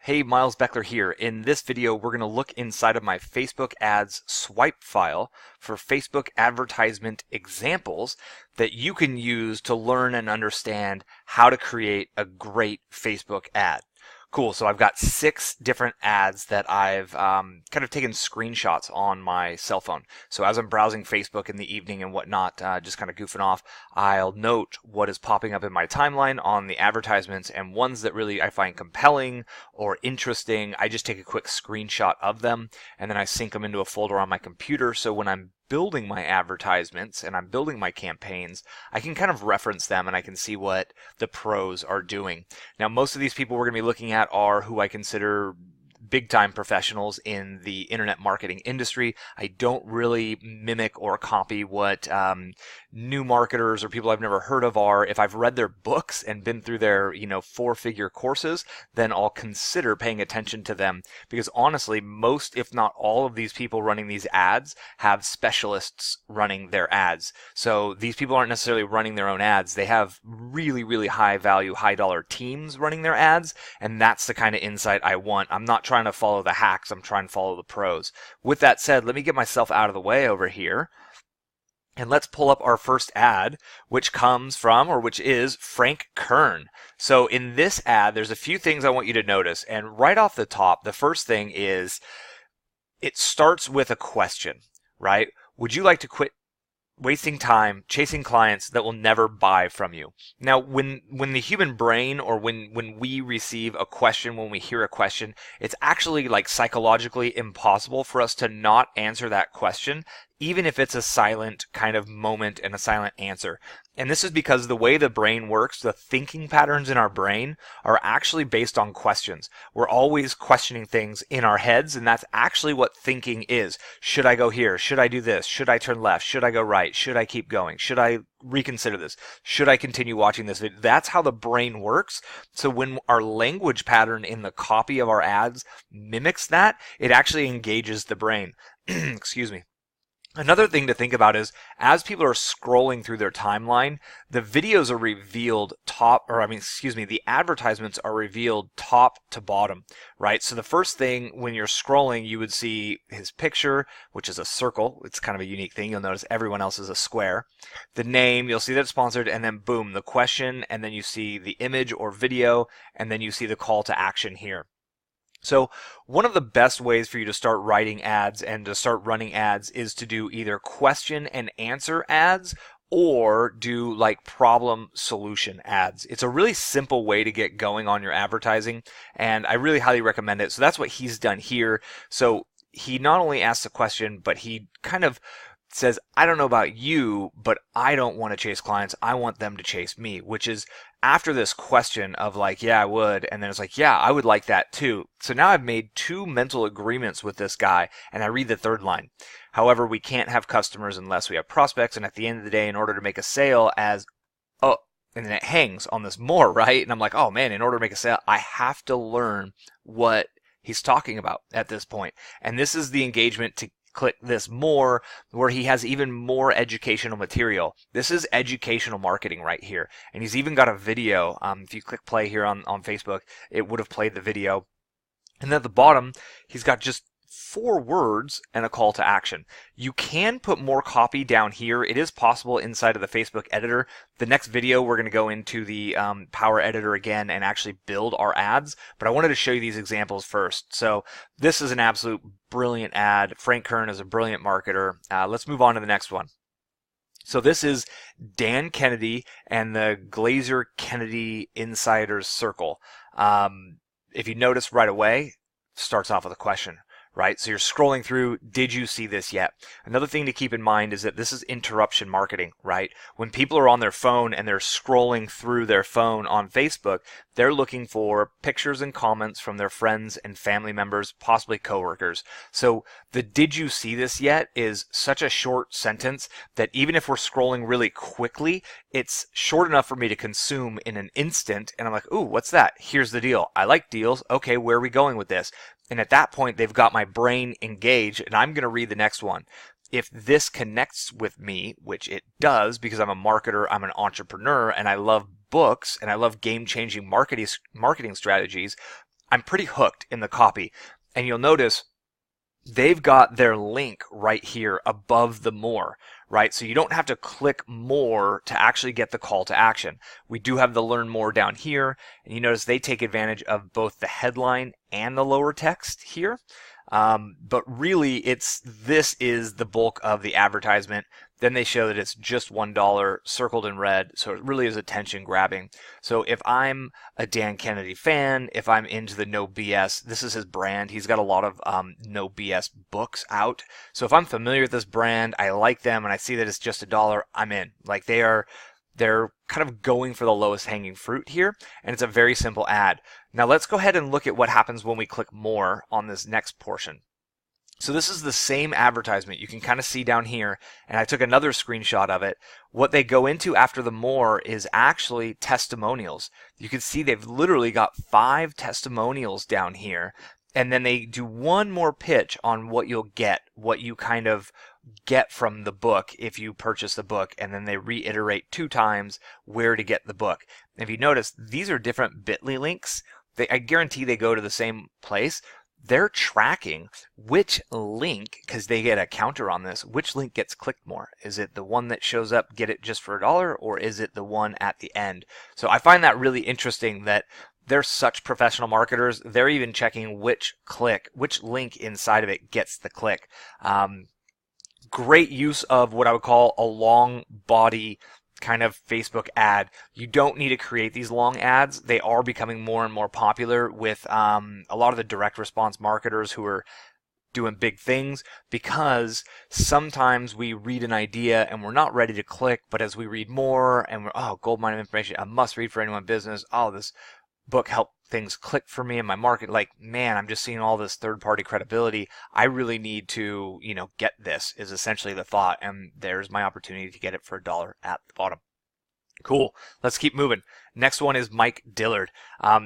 Hey, Miles Beckler here. In this video, we're going to look inside of my Facebook ads swipe file for Facebook advertisement examples that you can use to learn and understand how to create a great Facebook ad. Cool, so I've got 6 different ads that I've kind of taken screenshots on my cell phone. So as I'm browsing Facebook in the evening and whatnot, just kind of goofing off, I'll note what is popping up in my timeline on the advertisements, and ones that really I find compelling or interesting, I just take a quick screenshot of them, and then I sync them into a folder on my computer, so when I'm building my advertisements and I'm building my campaigns, I can kind of reference them and I can see what the pros are doing. Now, most of these people we're going to be looking at are who I consider big time professionals in the internet marketing industry. I don't really mimic or copy what new marketers or people I've never heard of are. If I've read their books and been through their 4-figure courses, then I'll consider paying attention to them, because honestly, most if not all of these people running these ads have specialists running their ads. So these people aren't necessarily running their own ads. They have really high value, high dollar teams running their ads, and that's the kind of insight I want. I'm not trying to follow the hacks, I'm trying to follow the pros. With that said, let me get myself out of the way over here, and let's pull up our first ad, which comes from, or which is, Frank Kern. So in this ad, there's a few things I want you to notice, and right off the top, the first thing is it starts with a question, right? Would you like to quit wasting time chasing clients that will never buy from you? Now, when the human brain, or when we receive a question, when we hear a question, it's actually like psychologically impossible for us to not answer that question, even if it's a silent kind of moment and a silent answer. And this is because the way the brain works, the thinking patterns in our brain are actually based on questions. We're always questioning things in our heads, and that's actually what thinking is. Should I go here? Should I do this? Should I turn left? Should I go right? Should I keep going? Should I reconsider this? Should I continue watching this video? That's how the brain works. So when our language pattern in the copy of our ads mimics that, it actually engages the brain. Excuse me. Another thing to think about is, as people are scrolling through their timeline, the videos are revealed the advertisements are revealed top to bottom, right? So the first thing when you're scrolling, you would see his picture, which is a circle. It's kind of a unique thing. You'll notice everyone else is a square. The name, you'll see that it's sponsored, and then boom, the question, and then you see the image or video, and then you see the call to action here. So one of the best ways for you to start writing ads and to start running ads is to do either question and answer ads, or do like problem solution ads. It's a really simple way to get going on your advertising, and I really highly recommend it. So that's what he's done here. So he not only asks a question, but he kind of says, I don't know about you, but I don't want to chase clients. I want them to chase me, which is after this question of like, yeah, I would. And then it's like, yeah, I would like that too. So now I've made 2 mental agreements with this guy, and I read the third line. However, we can't have customers unless we have prospects. And at the end of the day, in order to make a sale and then it hangs on this more, right? And I'm like, oh man, in order to make a sale, I have to learn what he's talking about at this point. And this is the engagement to click this more, where he has even more educational material. This is educational marketing right here. And he's even got a video. If you click play here on Facebook, it would have played the video. And then at the bottom, he's got just 4 words and a call to action. You can put more copy down here. It is possible inside of the Facebook editor. The next video, we're going to go into the Power Editor again and actually build our ads, but I wanted to show you these examples first. So this is an absolute brilliant ad. Frank Kern is a brilliant marketer. Let's move on to the next one. So this is Dan Kennedy and the Glazer Kennedy Insiders Circle. If you notice right away, starts off with a question. Right? So you're scrolling through, did you see this yet? Another thing to keep in mind is that this is interruption marketing, right? When people are on their phone and they're scrolling through their phone on Facebook, they're looking for pictures and comments from their friends and family members, possibly coworkers. So the did you see this yet is such a short sentence that even if we're scrolling really quickly, it's short enough for me to consume in an instant. And I'm like, ooh, what's that? Here's the deal. I like deals. Okay, where are we going with this? And at that point, they've got my brain engaged, and I'm going to read the next one. If this connects with me, which it does because I'm a marketer, I'm an entrepreneur, and I love books, and I love game-changing marketing strategies, I'm pretty hooked in the copy. And you'll notice they've got their link right here above the more, right? So you don't have to click more to actually get the call to action. We do have the learn more down here, and you notice they take advantage of both the headline and the lower text here. But really, this is the bulk of the advertisement. Then they show that it's just $1 circled in red, so it really is attention grabbing. So if I'm a Dan Kennedy fan, if I'm into the No BS, this is his brand. He's got a lot of No BS books out. So if I'm familiar with this brand, I like them, and I see that it's just $1, I'm in. Like they're kind of going for the lowest hanging fruit here, and it's a very simple ad. Now let's go ahead and look at what happens when we click more on this next portion. So this is the same advertisement. You can kind of see down here, and I took another screenshot of it. What they go into after the more is actually testimonials. You can see they've literally got 5 testimonials down here, and then they do one more pitch on what you'll get, what you kind of get from the book if you purchase the book, and then they reiterate 2 times where to get the book. And if you notice, these are different bit.ly links. I guarantee they go to the same place. They're tracking which link, because they get a counter on this, which link gets clicked more. Is it the one that shows up, get it just for $1, or is it the one at the end? So I find that really interesting that they're such professional marketers. They're even checking which link inside of it gets the click. Great use of what I would call a long body kind of Facebook ad. You don't need to create these long ads. They are becoming more and more popular with a lot of the direct response marketers who are doing big things, because sometimes we read an idea and we're not ready to click, but as we read more and we're, goldmine of information, a must read for anyone in business. Oh, this book helped things click for me in my market. Like, man, I'm just seeing all this third-party credibility. I really need to, get this, is essentially the thought. And there's my opportunity to get it for $1 at the bottom. Cool. Let's keep moving. Next one is Mike Dillard.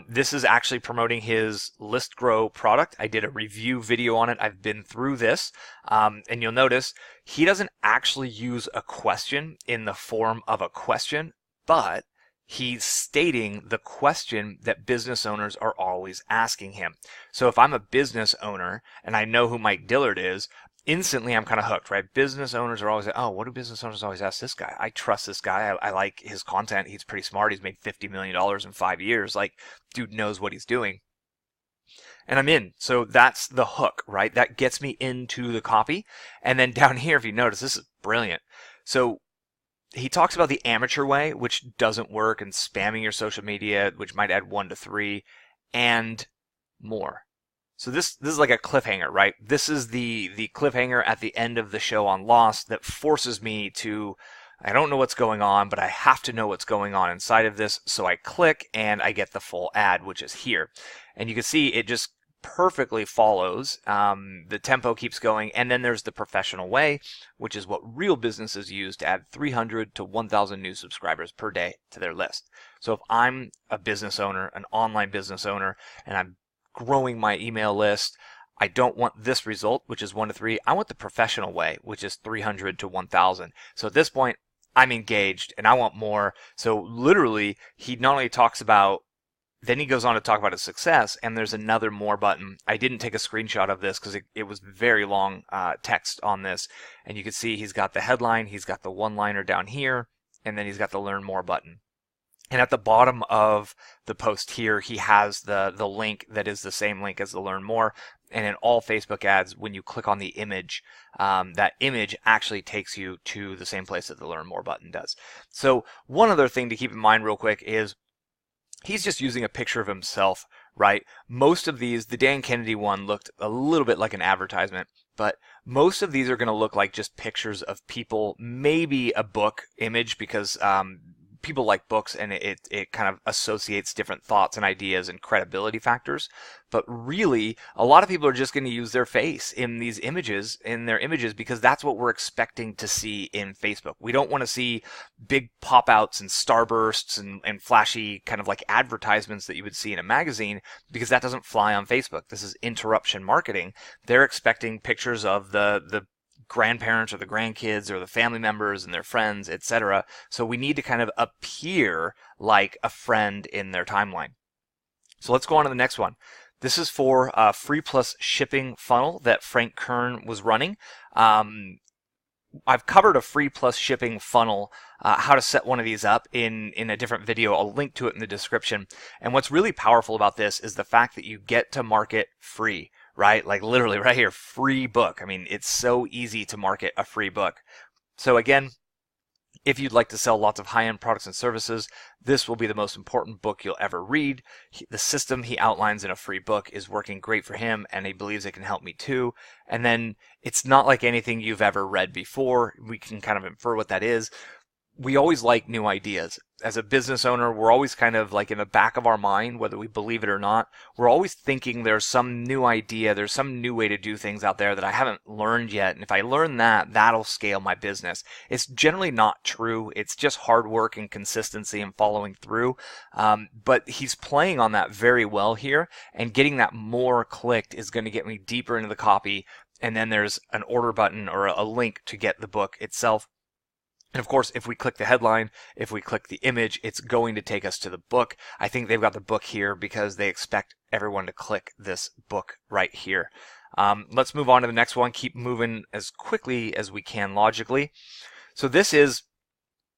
This is actually promoting his List Grow product. I did a review video on it. I've been through this. And you'll notice he doesn't actually use a question in the form of a question, but he's stating the question that business owners are always asking him. So if I'm a business owner and I know who Mike Dillard is, instantly I'm kind of hooked, right? Business owners are always like, oh, what do business owners always ask this guy? I trust this guy. I like his content. He's pretty smart. He's made $50 million in 5 years. Like, dude knows what he's doing. And I'm in. So that's the hook, right? That gets me into the copy. And then down here, if you notice, this is brilliant. So he talks about the amateur way, which doesn't work, and spamming your social media, which might add 1 to 3, and more. So this is like a cliffhanger, right? This is the cliffhanger at the end of the show on Lost that forces me to, I don't know what's going on, but I have to know what's going on inside of this. So I click and I get the full ad, which is here. And you can see it just perfectly follows. The tempo keeps going, and then there's the professional way, which is what real businesses use to add 300 to 1,000 new subscribers per day to their list. So if I'm a business owner, an online business owner, and I'm growing my email list, I don't want this result, which is 1 to 3. I want the professional way, which is 300 to 1,000. So at this point, I'm engaged and I want more. So literally, he not only talks about, then he goes on to talk about his success, and there's another more button. I didn't take a screenshot of this because it was very long text on this. And you can see he's got the headline, he's got the one-liner down here, and then he's got the learn more button. And at the bottom of the post here, he has the link that is the same link as the learn more. And in all Facebook ads, when you click on the image, that image actually takes you to the same place that the learn more button does. So one other thing to keep in mind real quick is he's just using a picture of himself, right? Most of these, the Dan Kennedy one looked a little bit like an advertisement, but most of these are going to look like just pictures of people, maybe a book image, because people like books and it kind of associates different thoughts and ideas and credibility factors. But really, a lot of people are just going to use their face in these images, in their images, because that's what we're expecting to see in Facebook. We don't want to see big pop-outs and starbursts and flashy kind of like advertisements that you would see in a magazine, because that doesn't fly on Facebook. This is interruption marketing. They're expecting pictures of the grandparents or the grandkids or the family members and their friends, etc. So we need to kind of appear like a friend in their timeline. So let's go on to the next one. This is for a free plus shipping funnel that Frank Kern was running. I've covered a free plus shipping funnel, how to set one of these up in a different video. I'll link to it in the description. And what's really powerful about this is the fact that you get to market free, right? Like literally right here, free book. I mean, it's so easy to market a free book. So again, if you'd like to sell lots of high-end products and services, this will be the most important book you'll ever read. The system he outlines in a free book is working great for him, and he believes it can help me too. And then it's not like anything you've ever read before. We can kind of infer what that is. We always like new ideas. As a business owner, we're always kind of like in the back of our mind, whether we believe it or not, we're always thinking there's some new idea, there's some new way to do things out there that I haven't learned yet. And if I learn that, that'll scale my business. It's generally not true. It's just hard work and consistency and following through. But he's playing on that very well here, and getting that more clicked is going to get me deeper into the copy. And then there's an order button or a link to get the book itself. And of course, if we click the headline, if we click the image, it's going to take us to the book. I think they've got the book here because they expect everyone to click this book right here. Let's move on to the next one. Keep moving as quickly as we can logically. So this is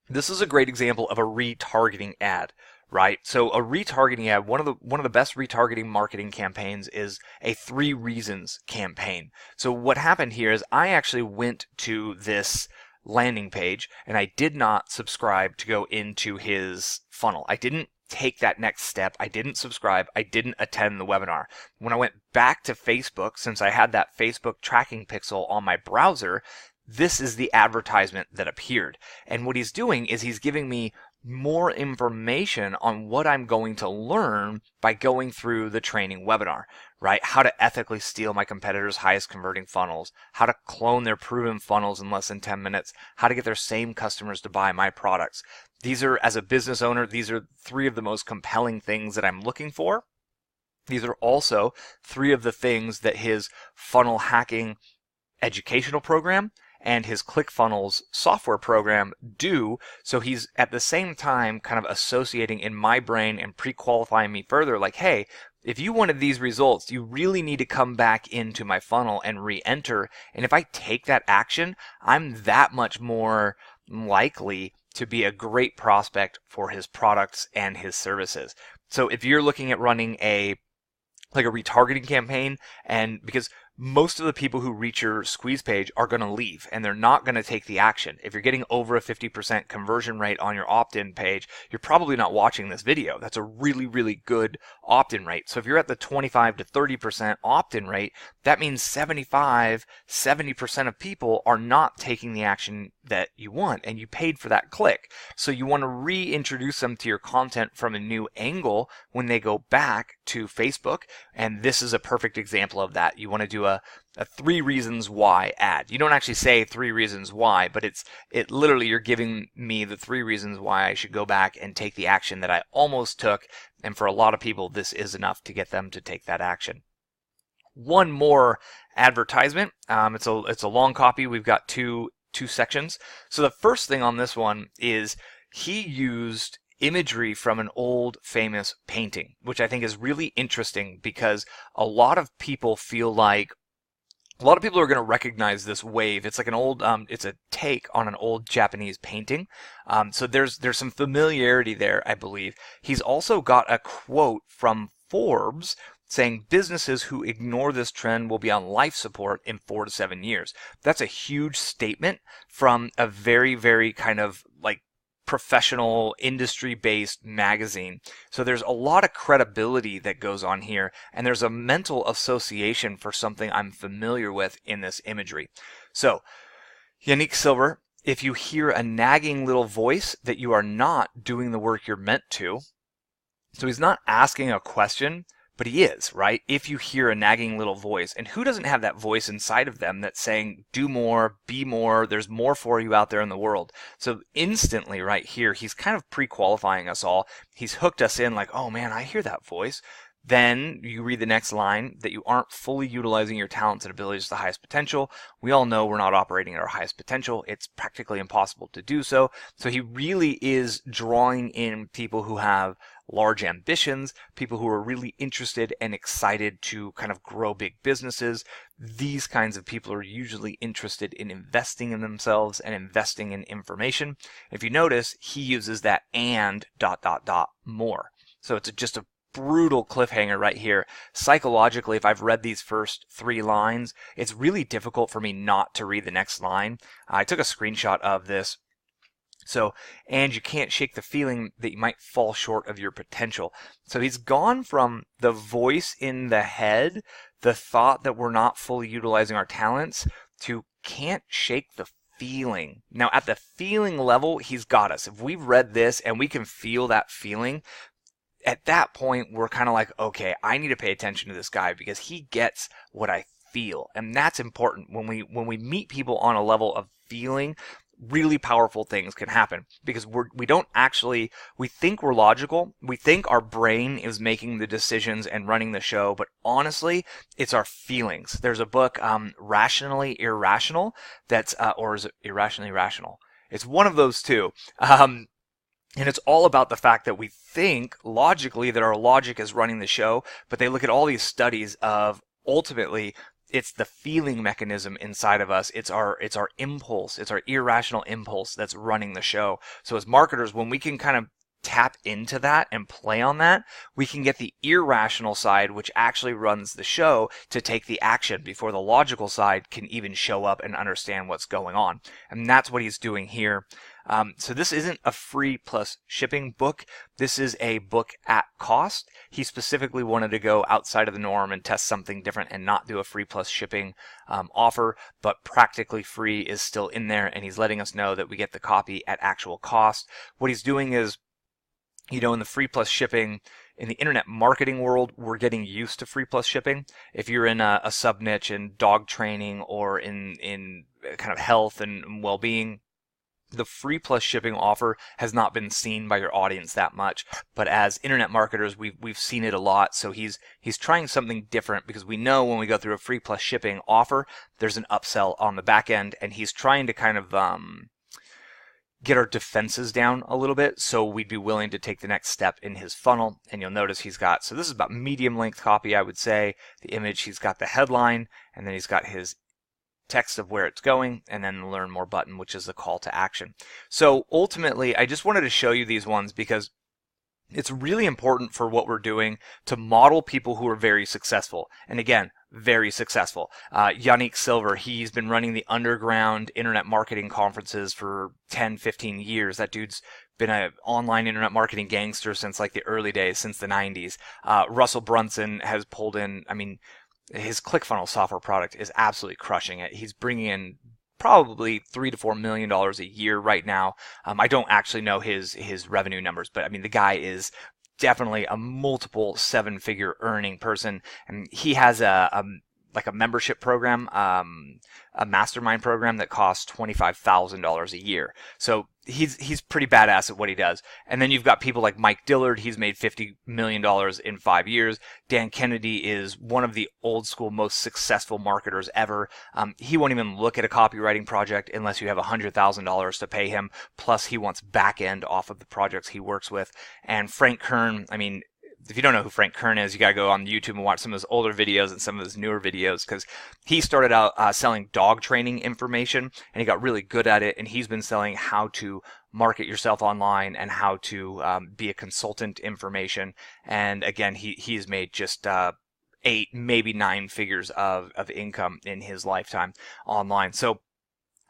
a great example of a retargeting ad, right? So a retargeting ad, one of the best retargeting marketing campaigns is a 3 reasons campaign. So what happened here is I actually went to this landing page and I did not subscribe to go into his funnel. I didn't take that next step. I didn't subscribe. I didn't attend the webinar. When I went back to Facebook, since I had that Facebook tracking pixel on my browser, this is the advertisement that appeared. And what he's doing is he's giving me more information on what I'm going to learn by going through the training webinar, right? How to ethically steal my competitors' highest converting funnels, how to clone their proven funnels in less than 10 minutes, how to get their same customers to buy my products. These are, as a business owner, these are 3 of the most compelling things that I'm looking for. These are also 3 of the things that his funnel hacking educational program and his ClickFunnels software program do. So he's at the same time kind of associating in my brain and pre-qualifying me further, like, hey, if you wanted these results, you really need to come back into my funnel and re-enter. And if I take that action, I'm that much more likely to be a great prospect for his products and his services. So if you're looking at running a retargeting campaign, and because most of the people who reach your squeeze page are going to leave and they're not going to take the action. If you're getting over a 50% conversion rate on your opt-in page, you're probably not watching this video. That's a really, really good opt-in rate. So if you're at the 25 to 30% opt-in rate, that means 70% of people are not taking the action that you want, and you paid for that click. So you want to reintroduce them to your content from a new angle when they go back to Facebook, and this is a perfect example of that. You want to do a 3 reasons why ad. You don't actually say 3 reasons why, but it literally, you're giving me the 3 reasons why I should go back and take the action that I almost took. And for a lot of people, this is enough to get them to take that action. One more advertisement. It's a long copy. We've got two sections. So the first thing on this one is he used imagery from an old famous painting, which I think is really interesting because a lot of people are going to recognize this wave. It's like an old, it's a take on an old Japanese painting. So there's some familiarity there, I believe. He's also got a quote from Forbes saying businesses who ignore this trend will be on life support in 4 to 7 years. That's a huge statement from a very, very kind of like professional industry-based magazine. So there's a lot of credibility that goes on here, and there's a mental association for something I'm familiar with in this imagery. So Yanik Silver, if you hear a nagging little voice that you are not doing the work you're meant to, so he's not asking a question, but he is, right? If you hear a nagging little voice, and who doesn't have that voice inside of them that's saying, do more, be more, there's more for you out there in the world. So instantly right here, he's kind of pre-qualifying us all. He's hooked us in like, oh man, I hear that voice. Then you read the next line, that you aren't fully utilizing your talents and abilities to the highest potential. We all know we're not operating at our highest potential. It's practically impossible to do so. So he really is drawing in people who have large ambitions, people who are really interested and excited to kind of grow big businesses. These kinds of people are usually interested in investing in themselves and investing in information. If you notice, he uses that and ... more. So it's just a brutal cliffhanger right here. Psychologically, if I've read these first 3 lines, it's really difficult for me not to read the next line. I took a screenshot of this. So, and you can't shake the feeling that you might fall short of your potential. So he's gone from the voice in the head, the thought that we're not fully utilizing our talents, to can't shake the feeling. Now, at the feeling level, he's got us. If we've read this and we can feel that feeling, at that point, we're kind of like, okay, I need to pay attention to this guy because he gets what I feel. And that's important. When we meet people on a level of feeling, really powerful things can happen because we think we're logical. We think our brain is making the decisions and running the show, but honestly, it's our feelings. There's a book, Rationally Irrational, or is it Irrationally Rational? It's one of those two. And it's all about the fact that we think logically that our logic is running the show, but they look at all these studies of ultimately it's the feeling mechanism inside of us. It's our impulse. It's our irrational impulse that's running the show. So as marketers, when we can kind of tap into that and play on that, we can get the irrational side, which actually runs the show, to take the action before the logical side can even show up and understand what's going on. And that's what he's doing here. So this isn't a free plus shipping book. This is a book at cost. He specifically wanted to go outside of the norm and test something different and not do a free plus shipping offer, but practically free is still in there, and he's letting us know that we get the copy at actual cost. What he's doing is, in the free plus shipping, in the internet marketing world, we're getting used to free plus shipping. If you're in a sub niche in dog training or in kind of health and well-being, the free plus shipping offer has not been seen by your audience that much, but as internet marketers, we've seen it a lot. So he's trying something different because we know when we go through a free plus shipping offer, there's an upsell on the back end, and he's trying to kind of get our defenses down a little bit, so we'd be willing to take the next step in his funnel. And you'll notice he's got, so this is about medium length copy, I would say. The image, he's got the headline, and then he's got his text of where it's going, and then the learn more button, which is the call to action. So ultimately, I just wanted to show you these ones because it's really important for what we're doing to model people who are very successful. And again, very successful. Yannick Silver, he's been running the underground internet marketing conferences for 10, 15 years. That dude's been an online internet marketing gangster since like the early days, since the 90s. Russell Brunson has pulled in, his ClickFunnels software product is absolutely crushing it. He's bringing in probably $3 to $4 million a year right now. I don't actually know his revenue numbers, but the guy is definitely a multiple 7-figure earning person, and he has a membership program, a mastermind program that costs $25,000 a year. So he's pretty badass at what he does. And then you've got people like Mike Dillard. He's made $50 million in 5 years. Dan Kennedy is one of the old school most successful marketers ever. He won't even look at a copywriting project unless you have $100,000 to pay him. Plus he wants back end off of the projects he works with. And Frank Kern, if you don't know who Frank Kern is, you got to go on YouTube and watch some of his older videos and some of his newer videos, because he started out selling dog training information, and he got really good at it, and he's been selling how to market yourself online and how to be a consultant information. And again, he's made just 8, maybe 9 figures of income in his lifetime online. So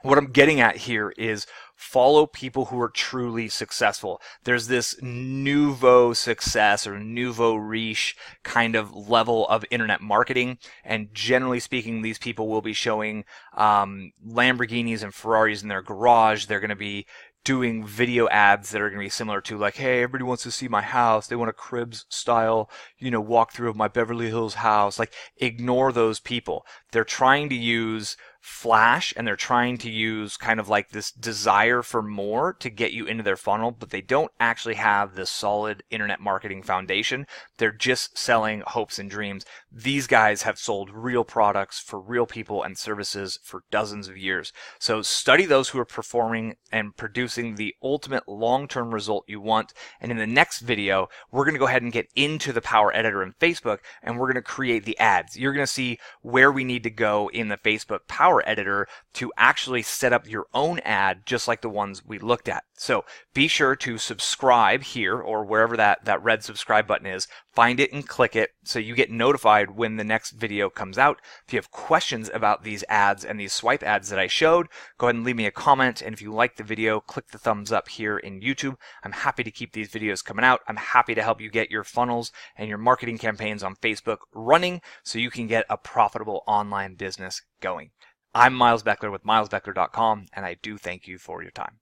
what I'm getting at here is follow people who are truly successful. There's this nouveau success or nouveau riche kind of level of internet marketing, and generally speaking, these people will be showing Lamborghinis and Ferraris in their garage. They're going to be doing video ads that are going to be similar to like, hey, everybody wants to see my house. They want a Cribs style, walkthrough of my Beverly Hills house. Like, ignore those people. They're trying to use flash and they're trying to use kind of like this desire for more to get you into their funnel, but they don't actually have the solid internet marketing foundation. They're just selling hopes and dreams. These guys have sold real products for real people and services for dozens of years. So study those who are performing and producing the ultimate long-term result you want. And in the next video, we're going to go ahead and get into the Power Editor in Facebook, and we're going to create the ads. You're going to see where we need to go in the Facebook Power Editor to actually set up your own ad, just like the ones we looked at. So be sure to subscribe here or wherever that red subscribe button is. Find it and click it so you get notified when the next video comes out. If you have questions about these ads and these swipe ads that I showed, go ahead and leave me a comment. And if you like the video, click the thumbs up here in YouTube. I'm happy to keep these videos coming out. I'm happy to help you get your funnels and your marketing campaigns on Facebook running so you can get a profitable online business going. I'm Miles Beckler with milesbeckler.com, and I do thank you for your time.